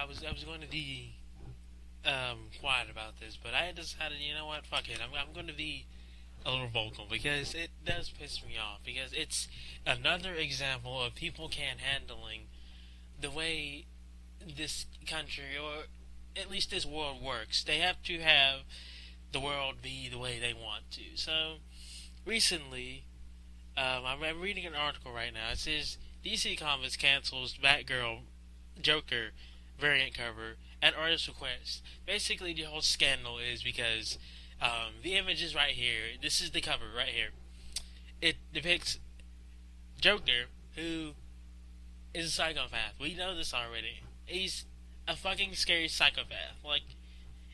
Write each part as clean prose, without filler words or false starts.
I was going to be quiet about this, but I decided, you know what, fuck it. I'm going to be a little vocal because it does piss me off. Because it's another example of people can't handling the way this country, or at least this world, works. They have to have the world be the way they want to. So recently, I'm reading an article right now. It says DC Comics cancels Batgirl Joker variant cover at artist request. Basically, the whole scandal is because the image is right here. This is the cover right here. It depicts Joker, who is a psychopath. We know this already. He's a fucking scary psychopath. Like,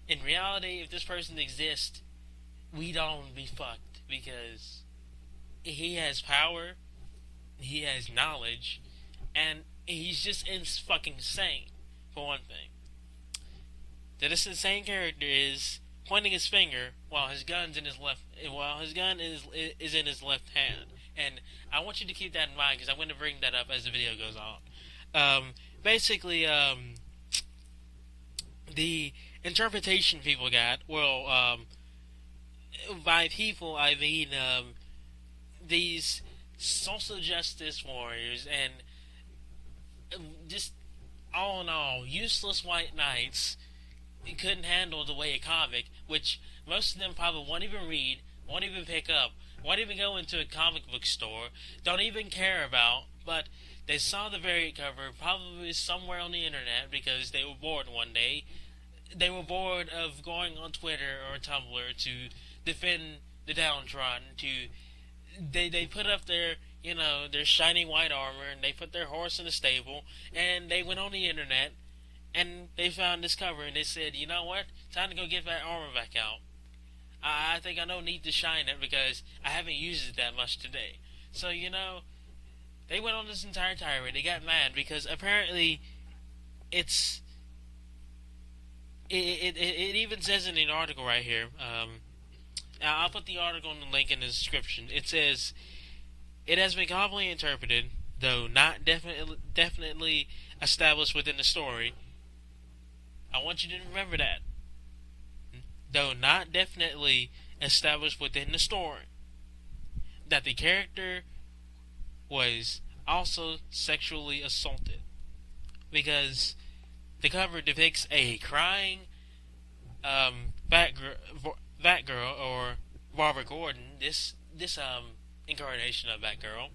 in reality, if this person exists, we'd all be fucked because he has power, he has knowledge, and he's just fucking insane, for one thing. That this insane character is pointing his finger while his gun is in his left hand. And I want you to keep that in mind because I'm going to bring that up as the video goes on. Basically, the interpretation people got, well, by people I mean these social justice warriors and just all in all useless white knights couldn't handle the way a comic, which most of them probably won't even read, won't even pick up, won't even go into a comic book store, don't even care about, but they saw the variant cover probably somewhere on the internet because they were bored one day. They were bored of going on Twitter or Tumblr to defend the downtrodden. They put up their their shiny white armor and they put their horse in the stable and they went on the internet and they found this cover and they said, you know what? Time to go get that armor back out. I think I don't need to shine it because I haven't used it that much today. So they went on this entire tirade. They got mad because apparently it even says in an article right here. I'll put the article in the link in the description. It says it has been commonly interpreted, though not definitely established within the story. I want you to remember that. Though not definitely established within the story, that the character was also sexually assaulted. Because the cover depicts a crying Batgirl or Barbara Gordon, this incarnation of Batgirl,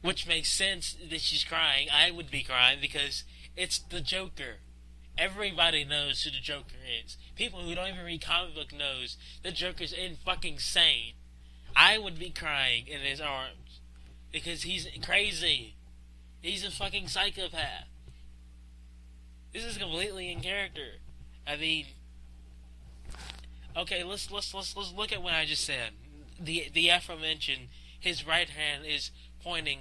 which makes sense that she's crying. I would be crying because it's the Joker. Everybody knows who the Joker is. People who don't even read comic book knows the Joker's fucking insane. I would be crying in his arms because he's crazy. He's a fucking psychopath. This is completely in character. I mean, okay, let's look at what I just said. The aforementioned, his right hand is pointing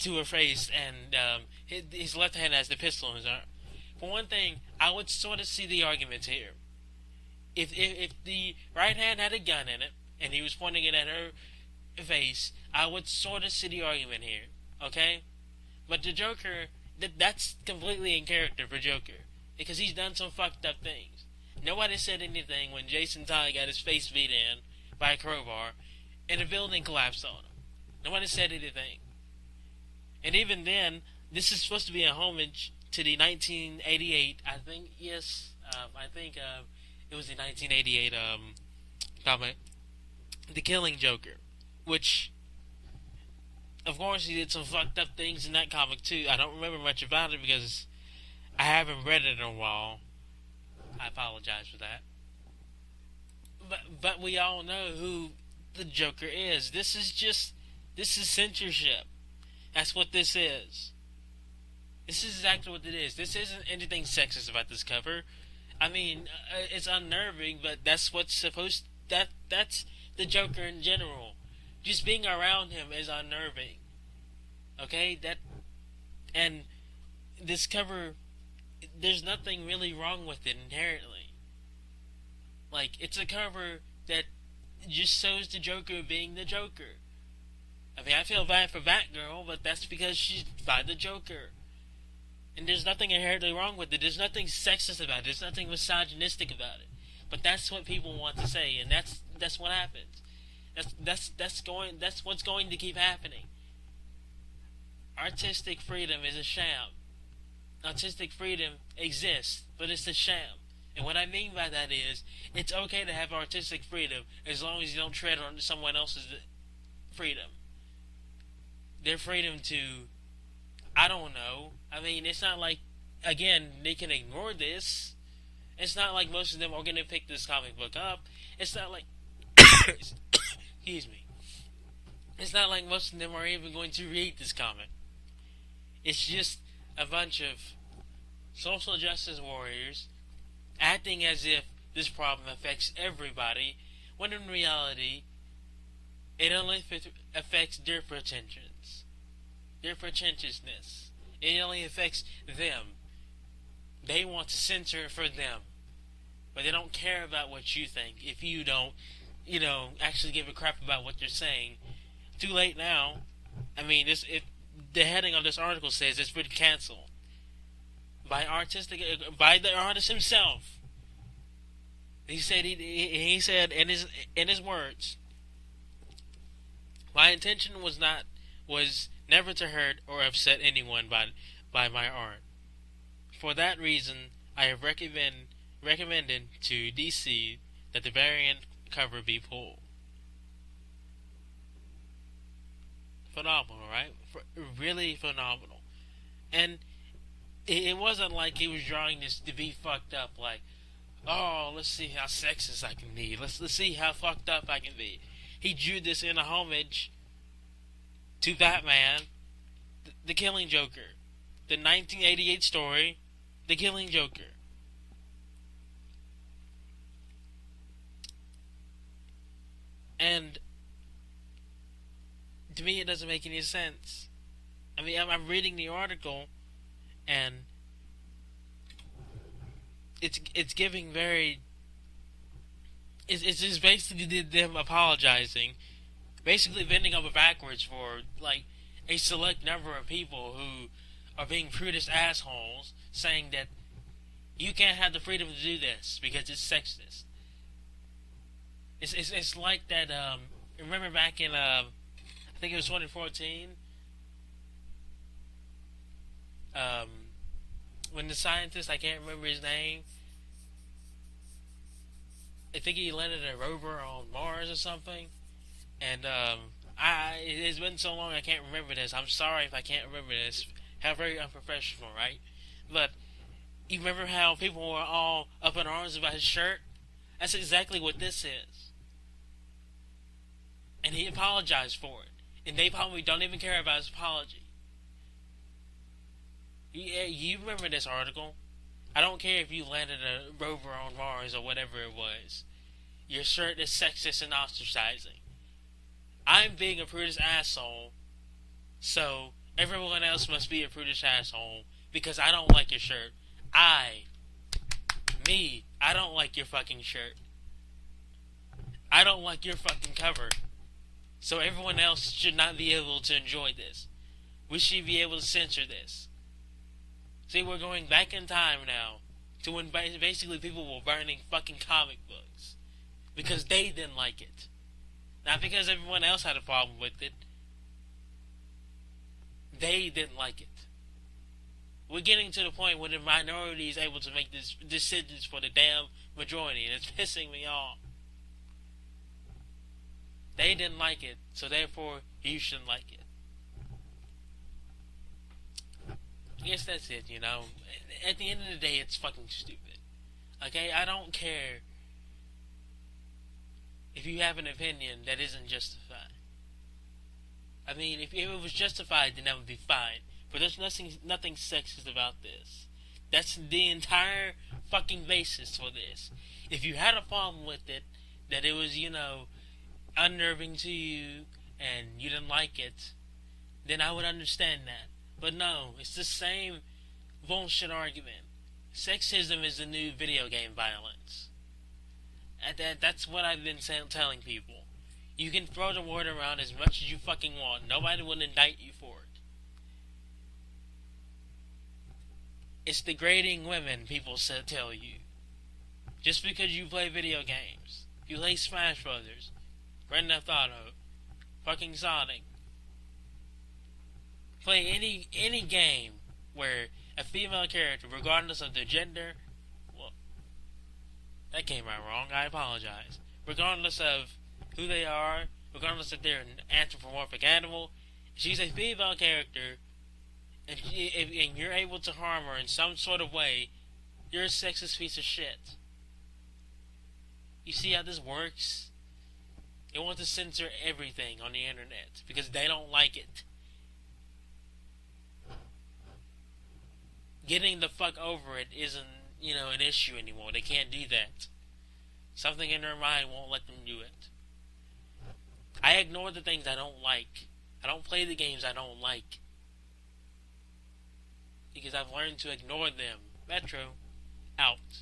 to her face, and his left hand has the pistol in his arm. For one thing, I would sort of see the arguments here. If the right hand had a gun in it and he was pointing it at her face, I would sort of see the argument here. Okay, but the Joker, that's completely in character for Joker because he's done some fucked up things. Nobody said anything when Jason Todd got his face beat in by a crowbar and the building collapsed on him. Nobody said anything. And even then, this is supposed to be a homage to the 1988, I think, yes, it was the 1988 comic, The Killing Joker, which, of course, he did some fucked up things in that comic too. I don't remember much about it because I haven't read it in a while. I apologize for that. But we all know who the Joker is. This is censorship. That's what this is. This is exactly what it is. This isn't anything sexist about this cover. I mean, it's unnerving, but that's what's supposed. That's the Joker in general. Just being around him is unnerving. Okay, and this cover, there's nothing really wrong with it inherently. Like, it's a cover that just shows the Joker being the Joker. I mean, I feel bad for Batgirl, but that's because she's by the Joker. And there's nothing inherently wrong with it. There's nothing sexist about it. There's nothing misogynistic about it. But that's what people want to say, and that's what happens. That's what's going to keep happening. Artistic freedom is a sham. Artistic freedom exists, but it's a sham. And what I mean by that is, it's okay to have artistic freedom as long as you don't tread on someone else's freedom. Their freedom to, I don't know. I mean, it's not like, again, they can ignore this. It's not like most of them are going to pick this comic book up. It's not like, excuse me. It's not like most of them are even going to read this comic. It's just a bunch of social justice warriors acting as if this problem affects everybody, when in reality, it only affects their pretensions, their pretentiousness. It only affects them. They want to censor it for them, but they don't care about what you think. If you don't, actually give a crap about what you're saying, too late now. I mean, the heading of this article says it's been canceled by the artist himself. He said he said in his words, my intention was never to hurt or upset anyone by my art. For that reason, I have recommended to DC that the variant cover be pulled. Phenomenal, right? Really phenomenal. And it wasn't like he was drawing this to be fucked up, like, oh, let's see how sexist I can be. Let's see how fucked up I can be. He drew this in a homage to Batman, the Killing Joker. The 1988 story, The Killing Joker. And to me, it doesn't make any sense. I mean, I'm reading the article, and it's giving very. It's just basically them apologizing, basically bending over backwards for like a select number of people who are being prudish assholes, saying that you can't have the freedom to do this because it's sexist. It's like that. Remember back in I think it was 2014. When the scientist, I can't remember his name, I think he landed a rover on Mars or something, and it's been so long I can't remember this. I'm sorry if I can't remember this. How very unprofessional, right? But you remember how people were all up in arms about his shirt? That's exactly what this is. And he apologized for it. And they probably don't even care about his apology. You remember this article? I don't care if you landed a rover on Mars or whatever it was. Your shirt is sexist and ostracizing. I'm being a prudish asshole, so everyone else must be a prudish asshole because I don't like your shirt. I don't like your fucking shirt. I don't like your fucking cover. So everyone else should not be able to enjoy this. We should be able to censor this. See, we're going back in time now to when basically people were burning fucking comic books because they didn't like it. Not because everyone else had a problem with it. They didn't like it. We're getting to the point where the minority is able to make this decisions for the damn majority, and it's pissing me off. They didn't like it, so therefore you shouldn't like it. I guess that's it, At the end of the day, it's fucking stupid. Okay? I don't care if you have an opinion that isn't justified. I mean, if it was justified, then that would be fine. But there's nothing sexist about this. That's the entire fucking basis for this. If you had a problem with it, that it was, unnerving to you, and you didn't like it, then I would understand that. But no, it's the same bullshit argument. Sexism is the new video game violence. That's what I've been telling people. You can throw the word around as much as you fucking want. Nobody will indict you for it. It's degrading women, people tell you. Just because you play video games. You play Smash Brothers, Grand Theft Auto, fucking Sonic. Play any game where a female character, regardless of their gender, well, that came out wrong, I apologize. Regardless of who they are, regardless if they're an anthropomorphic animal, she's a female character, and you're able to harm her in some sort of way, you're a sexist piece of shit. You see how this works? They want to censor everything on the internet because they don't like it. Getting the fuck over it isn't, an issue anymore. They can't do that. Something in their mind won't let them do it. I ignore the things I don't like. I don't play the games I don't like. Because I've learned to ignore them. Metro, out.